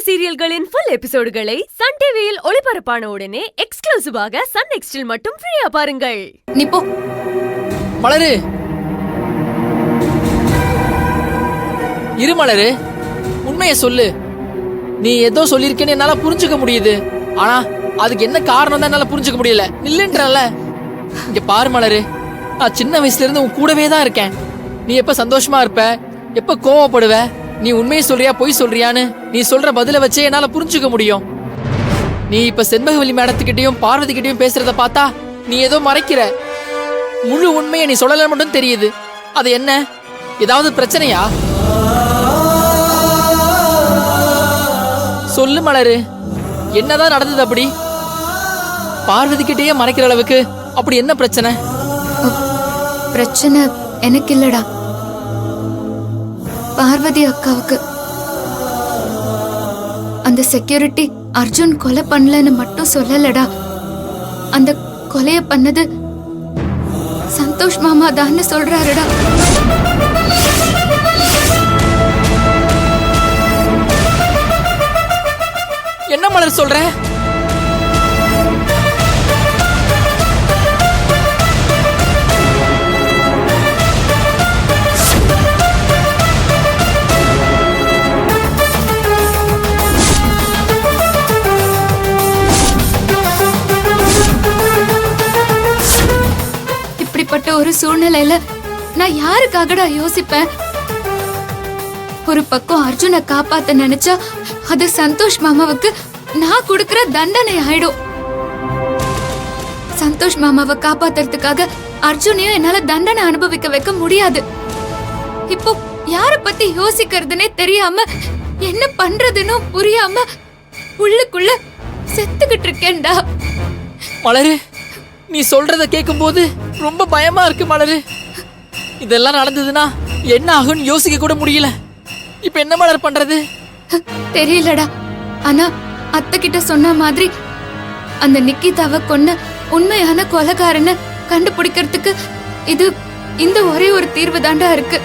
சீரியல்களின் full எபிசோடுகளை Sun டிவியில் ஒளிபரப்பான உடனே எக்ஸ்க்ளூசிவாக சன் நெக்ஸ்டில் மட்டும் ஃப்ரீயா பாருங்கள். நீ போ. மலரு, இரு மலரு, உண்மைய சொல்லு. நீ ஏதோ சொல்லிருக்கேன்னு என்னால புரிஞ்சுக்க முடியுது. ஆனா அதுக்கு என்ன காரணம் தான் என்னால புரிஞ்சுக்க முடியல. நில்லுன்றல. இங்க பாரு மலரு, நான் சின்ன வயசுல இருந்து உன் கூடவே தான் இருக்கேன். நீ எப்ப சந்தோஷமா இருப்ப, எப்ப கோவப்படுவ, நீ உண்மையை சொல்றியா பொய் சொல்றியான்னு நீ சொல்ற பதில வச்சே என்னால புரிஞ்சுக்க முடியும். நீ இப்ப செண்பகவல்லி மேடத்துக்கிட்டையும் பார்வதி கிட்டையும் பேசுறத பார்த்தா நீ ஏதோ மறைக்கிற. முழு உண்மையை நீ சொல்லல மட்டும் தெரியுது. அது என்ன, ஏதாவது பிரச்சனையா? சொல்லு மலரு, என்னதான் நடந்தது? அப்படி பார்வதி கிட்டேயே மறைக்கிற அளவுக்கு அப்படி என்ன பிரச்சனை? பிரச்சனை எனக்கு இல்லடா, பார்வதி அக்காவுக்கு. அந்த செக்யூரிட்டி அர்ஜுன் கொலை பண்ணலன்னு மட்டும் சொல்லலடா, அந்த கொலைய பண்ணது சந்தோஷ் மாமா தான் சொல்றாருடா. என்ன மலர் சொல்ற? இப்படிப்பட்ட ஒரு சூழ்நிலையில நான் யாருக்காகடா யோசிப்பேன்? ஒரு பக்கம் அர்ஜுனை காப்பாத்த நினைச்சா அது சந்தோஷ் மாமாவுக்கு நான் கொடுக்கிற தண்டனை ஆயிடும். சந்தோஷ் மாமாவை காப்பாத்துறதுக்காக அர்ஜுனையும் என்னால தண்டனை அனுபவிக்க வைக்க முடியாது. இப்போ யார பத்தி யோசிக்கிறதுனே தெரியாம என்ன பண்றதுன்னு புரியாம உள்ளுக்குள்ள செத்துக்கிட்டு இருக்கேன்டா. மலரு, நீ சொல்றத கேட்கும் போது ரொம்ப பயமா இருக்கு மலரு. இதெல்லாம் நடந்ததுன்னா என்ன ஆகும்னு யோசிக்க கூட முடியல. இப்ப என்ன மலர் பண்றது தெரியலடா. ஆனா அத்தை கிட்ட சொன்ன மாதிரி அந்த நிக்கிதாவை கொன்ன உண்மையான கொலைகாரனை கண்டுபிடிக்கிறதுக்கு இந்த ஒரே ஒரு தீர்வு தாண்டா இருக்கு.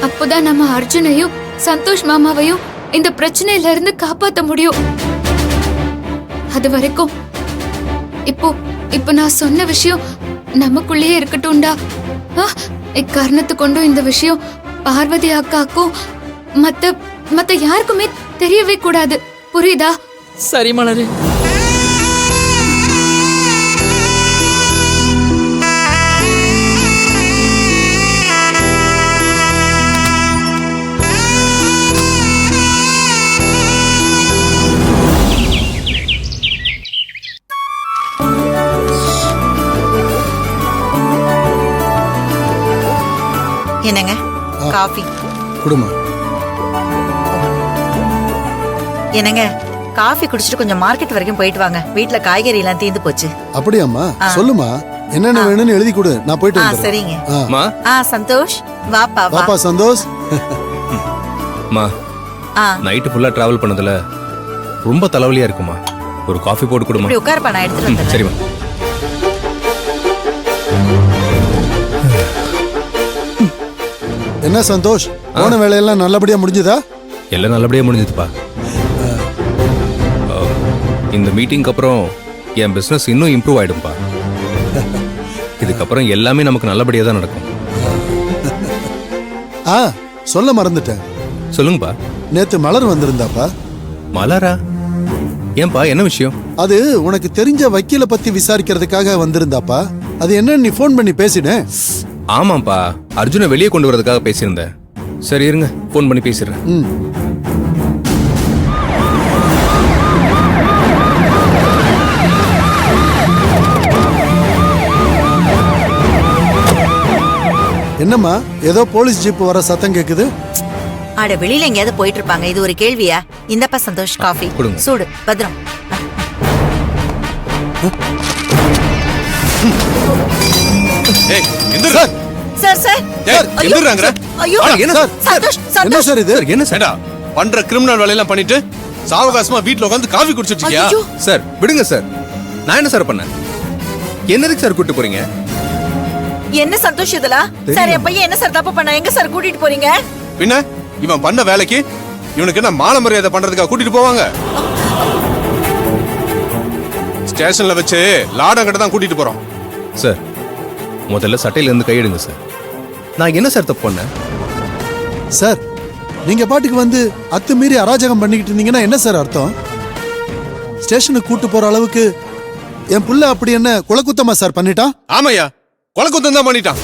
அப்போதான் நம்ம அர்ஜுனையும் சந்தோஷ் மாமாவையும் இந்த பிரச்சனையில இருந்து காப்பாத்த முடியும். அது வரைக்கும் இப்போ நான் சொன்ன விஷயம் நமக்குள்ளேயே இருக்கட்டும்டா. இக்காரணத்தை கொண்டும் இந்த விஷயம் பார்வதி அக்காக்கும் மத்த யாருக்குமே தெரியவே கூடாது. புரியுதா? சரி மலரு. என்னங்க காஃபி குடுமா. என்னங்க காஃபி குடிச்சிட்டு கொஞ்சம் மார்க்கெட் வரைக்கும் போயிட்டு வாங்க. வீட்ல காய்கறி எல்லாம் தீந்து போச்சு. அப்படியாம்மா? சொல்லுமா, என்னென்ன வேணும்னு எழுதி கொடு, நான் போயிட்டு வந்துறேன். சரிங்க. மா. சந்தோஷ் வாப்பா வா. பாப்பா சந்தோஷ். மா, நைட்டு ஃபுல்லா டிராவல் பண்ணதுல ரொம்ப தலைவலியா இருக்குமா. ஒரு காஃபி போட்டு கொடுமா. இப்படி உட்காருப்பா, நான் எடுத்துட்டு வந்துறேன். சரிமா. என்ன சந்தோஷ், போன வேலையெல்லாம் நல்லபடியா முடிஞ்சதா? எல்லாம் நல்லபடியா முடிஞ்சதுப்பா. இந்த மீட்டிங்க்கு அப்புறம் என் பிசினஸ் இன்னும் இம்ப்ரூவ் ஆயிடும்பா. இதுக்கப்புறம் எல்லாமே நமக்கு நல்லபடியா தான் நடக்கும். சொல்ல மறந்துட்டேன். சொல்லுங்கப்பா. நேத்து மலர் வந்திருந்தாப்பா. மலரா? ஏன்பா, என்ன விஷயம்? அது உனக்கு தெரிஞ்ச வக்கீல பத்தி விசாரிக்கிறதுக்காக வந்திருந்தாப்பா. அது என்ன, நீ போன் பண்ணி பேசினே? ஆமாப்பா, அர்ஜுனை வெளியே கொண்டு வரதுக்காக பேசியிருந்தேன். சரி இருங்க, போன் பண்ணி பேசிடுறேன். என்னம்மா, ஏதோ போலீஸ் ஜீப் வர சத்தம் கேக்குது? ஆட வெளியில எங்கேயாவது போயிட்டு இருப்பாங்க. இது ஒரு கேள்வியா? இந்தப்பா சந்தோஷ் காஃபி சூடு. பத்ரம். சார் சார் எந்திரறாங்க. ஐயோ என்ன சார்? சந்தோஷ் என்ன சந்தோஷ் சார் இது? என்ன சார் பண்ற கிரிமினல் வேலையெல்லாம் பண்ணிட்டு சாவகாசமா வீட்ல உட்கார்ந்து காஃபி குடிச்சிட்டு இருக்கியா? சார் விடுங்க சார். நான் என்ன சார் பண்ணேன்? என்னதுக்கு சார் கூட்டி போறீங்க? என்ன சந்தோஷ் இதெல்லாம்? சார் என் பையன் என்ன சார் தப்பு பண்ணா? எங்க சார் கூட்டிட்டு போறீங்க? பின்ன இவன் பண்ண வேலைக்கு இவனுக்கு என்ன மான மரியாதை பண்றதுக்காக கூட்டிட்டு போவாங்க? ஸ்டேஷன்ல வச்சு லாடம் கிட்ட தான் கூட்டிட்டு போறோம். சார் முதல்ல சட்டையில இருந்து கையெடுங்க சார். நான் என்ன சார் தப்பு பண்ணேன்? சார் நீங்க பாட்டுக்கு வந்து அத்துமீறி அராஜகம் பண்ணிக்கிட்டு இருந்தீங்கன்னா என்ன சார் அர்த்தம்? ஸ்டேஷனுக்கு கூட்டு போற அளவுக்கு என் புள்ள அப்படி என்ன குலக்குத்தமா சார் பண்ணிட்டான்? ஆமையா, கொலை குத்தம் தான் பண்ணிட்டான்.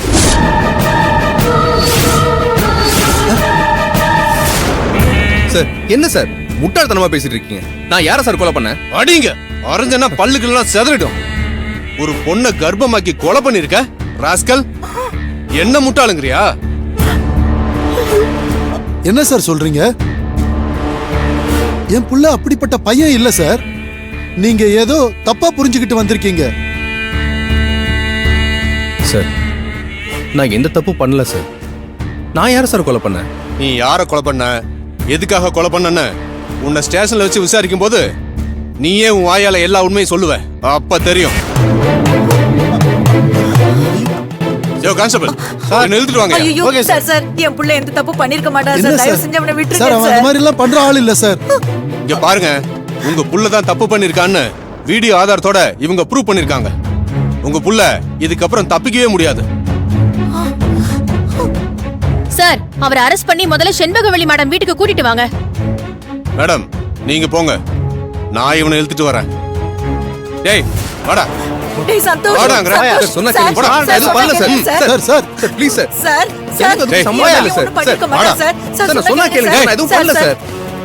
சார் என்ன சார் முட்டாள்தனமா பேசிட்டு இருக்கீங்க? நான் யாரை சார் கொலை பண்ணேன்? அடிங்க, அரைஞ்சனா பல்லுக்கெல்லாம் செதறிடும். ஒரு பொண்ணை கர்ப்பமாக்கி கொலை பண்ணிருக்க ராஸ்கல். என்ன முட்டாளுங்கறியா? என்ன சார் சொல்றீங்க? என் புள்ள அப்படிப்பட்ட பையன் இல்ல சார். நீங்க ஏதோ தப்பா புரிஞ்சுக்கிட்டு வந்திருக்கீங்க. சார் நான் எந்த தப்பு பண்ணல சார். நான் யாரை சார் கொலை பண்ணேன்? நீ யார கொலை பண்ண, எதுக்காக கொலை பண்ணன்னு உன்னை ஸ்டேஷன்ல வச்சு விசாரிக்கும் போது நீயே உன் வாயால எல்லா உண்மையும் சொல்லுவ. அப்ப தெரியும். கான்ஸ்டபிள் நிறுத்திட்டு வாங்க. ஐயோ சார் சார் என் புள்ள எந்த தப்பு பண்ணிருக்க மாட்டான் என்ன சார். தயவு சார்? செஞ்சு அவனை சார் விட்டுருங்க அவன் அந்த சார். மாதிரி எல்லாம் பண்ற ஆள் இல்ல சார். இங்க பாருங்க, உங்க புள்ள தான் தப்பு பண்ணிருக்கான்னு வீடியோ ஆதாரத்தோட இவங்க ப்ரூவ் பண்ணிருக்காங்க. உங்க புள்ள இதுக்கப்புறம் தப்பிக்கவே முடியாது. சார் அவரை அரெஸ்ட் பண்ணி முதல்ல செண்பகவள்ளி மேடம் வீட்டுக்கு கூட்டிட்டு வாங்க. மேடம் நீங்க போங்க, நான் இவனை இழுத்துட்டு வரேன். டேய் வாடா. டேய் சந்தோஷ். வாடாங்கற. சந்தோஷ், சொன்னா சார், கேளுங்க. சார், நான் எதுவும் பண்ணல sir. Sir, sir sir sir please sir. Sir sir எனக்கு டேய், சம்மதம் இல்ல என் சார். பையன் பண்ணிருக்க சார், மாட்டான் சார். சார், நான் சொன்னா கேளுங்க. நான் எதுவும் பண்ணல சார்.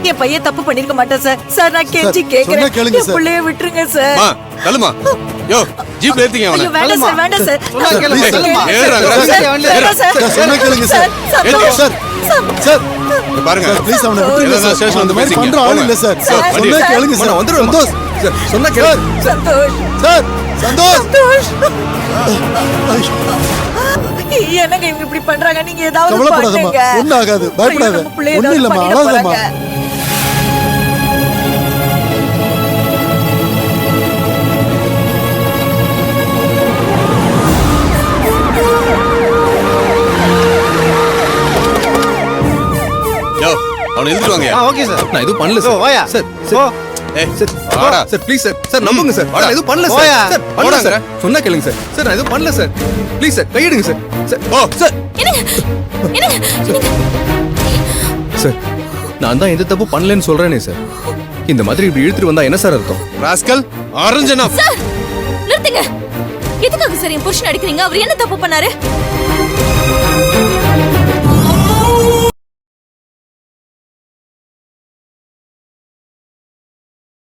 என் பையன் தப்பு பண்ணிருக்க மாட்டான் சார். சார் நான் கெஞ்சி சொன்னா கேக்குறேன். கேளுங்க என் சார். புள்ளைய விட்டுருங்க சார். மா தள்ளுமா. யோ ஜீப்ல ஏத்திங்க அவனை. ஐயோ வேண்டாம் சார், வேண்டாம் சார். சொன்னா கேளுங்க, சார், சொல்லுமா. ஏறுறாங்க, சார், ஏறுறாங்க. சார், சார், சொன்னா கேளுங்க சார். சந்தோஷ். சார் சார் இங்க பாருங்க. சார் ப்ளீஸ் அவனை விட்டுருங்க எல்லாம் சார். ஸ்டேஷன் அந்த வந்து மாதிரி பேசிங்க. பண்ற ஆள் இல்ல சார். சார், சொன்னா வண்டி. கேளுங்க சார். நான் வந்துருவேன். சந்தோஷ் சார் சொன்னா கேளுங்க. சந்தோஷ். சார் சந்தோஷ். சந்தோஷ். என்னங்க இவங்க இப்படி பண்றாங்க? நீங்க ஏதாவது கவலைப்படாதம்மா, பண்ணுங்க. ஒண்ணும் ஆகாது, பயப்படாத. ஐயோ, நம்ம பிள்ளை ஒண்ணும் ஏதாவது இல்லம்மா, பண்ணிட அழாதம்மா. போறாங்க. யோ அவனை இழுத்துட்டு வாங்க. Okay sir. நான் எதுவும் பண்ணல சார். வாயா சார். சார் ஏய் சார் வாடா. Sir please sir. சார் நம்புங்க சார். வாடா. நான் எதுவும் பண்ணல போயா. சார். சார் பண்ணல போடாங்க. சார். சொன்னா கேளுங்க சார். சார் நான் எதுவும் பண்ணல சார். ப்ளீஸ் சார் கையெடுங்க சார். சார் ஓ சார் சார் நான் தான் எந்த தப்பு பண்ணலன்னு சொல்றேனே சார். இந்த மாதிரி இப்படி இழுத்துட்டு வந்தா என்ன சார் அர்த்தம்? ராஸ்கல் அரஞ்சனா. நிறுத்துங்க. எதுக்காக சார் என் புருஷன் அடிக்கிறீங்க? அவர் என்ன தப்பு பண்ணாரு?